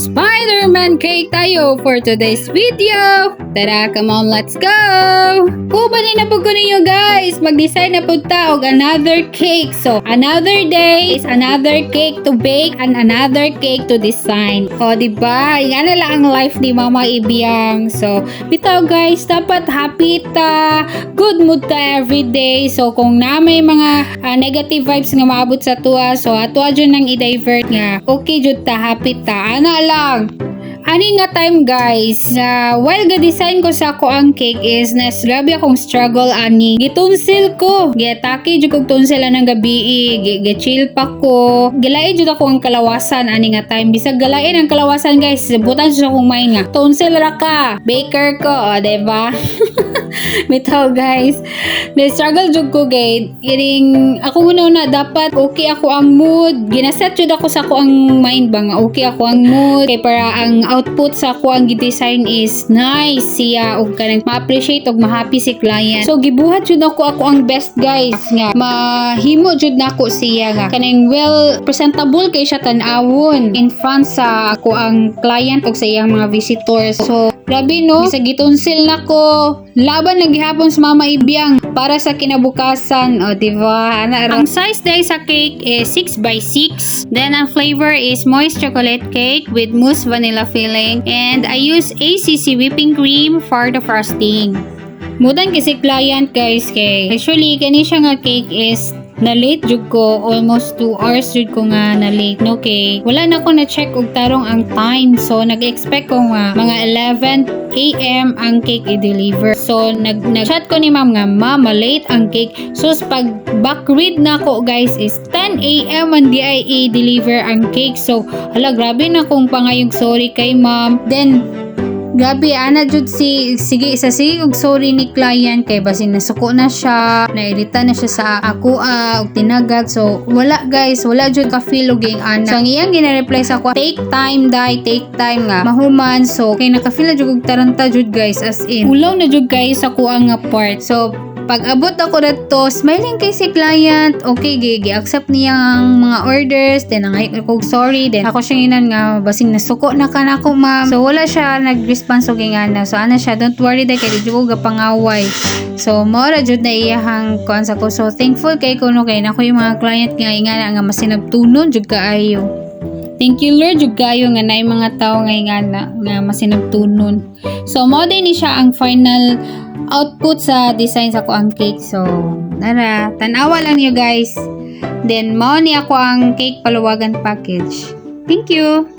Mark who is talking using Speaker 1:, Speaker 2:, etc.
Speaker 1: Spider-Man cake tayo for today's video. Tara, come on, let's go! Kubanin na po ko ninyo guys. Mag-design na po ta og another cake. So, another day is another cake to bake and another cake to design. O, diba? Yan na lang ang life ni Mama Ibiyang. So, bitaw guys, dapat happy ta. Good mood ta everyday. So, kung na may mga negative vibes nga maabot sa tuwa, so atua dyan nang i-divert nga. Okay, jud ta, happy ta. Ana lang. Ani nga time guys, while ga-design ko sa ako ang cake is grabe akong struggle ani. Gitunsil ko. Giatake jud kog tunsil anang gabi. Gi-chill pa ko. Gilay jud ako ang kalawasan ani nga time. Bisag galain ang kalawasan guys, butan sa akong mind nga. Tunsil ra ka. Baker ko, o diba? Bitaw guys. Na-struggle jud ko gay. Iring ako una dapat okay ako ang mood. Ginaset jud ako sa ako ang mind ba nga okay ako ang mood. Kay para ang output sa ako ang design is nice siya og kanang ma-appreciate og ma-happy si client. So gibuhat jud ako ang best guys nga mahimo jud nako siya nga kanang well presentable kay siya tan-awon in front sa ako ang client og sa iyang mga visitors. So grabe no, sa gitunsil nako laban na gihapon sa Mama Ibiyang para sa kinabukasan. O diba? Ang size day sa cake is 6x6. Then ang flavor is moist chocolate cake with mousse vanilla filling. And I use ACC whipping cream for the frosting. Mudan kasi client guys kay actually kani siya nga cake is na late jud ko, almost 2 hours jud ko nga na late no kay wala na ko na check og tarong ang time. So nag-expect ko nga mga 11 AM ang cake i-deliver. So nag-chat ko ni ma'am nga late ang cake. So pag back read na ko guys is 10 AM ang di ay i-deliver ang cake. So hala grabe na kong pangayog sorry kay ma'am. Then gabi ana jud sige og sorry ni client kay basin nasuko na siya, nairita na siya sa ako og tinagad. So wala guys, wala jud ka feel og ana. So ang iyang gina-reply sa ako, take time nga mahuman. So kay naka-feel jud og taranta jud guys as in ulaw na jud guys ako ang part. So pag abot ako dito, smiling kay si client. Okay, gi-accept niya ang mga orders. Then, nangay ko sorry. Then, ako siya inan nga, basing nasuko na ka na ako, ma'am. So, wala siya nag-response og nga na. So, ana siya, don't worry dahil kaya di ko gapangaway. So, maura jud na iyahang kuan sa ko. So, thankful kay kuno kay nako yung mga client nga masinabtunon jud kaayo. Thank you Lord jud kayo nga naay mga tao nga masinabtunon. So, mo din ni siya ang final output sa design sa ko ang cake. So, nara, tanawa lang niyo guys. Then, mao ni ako ang cake paluwagan package. Thank you!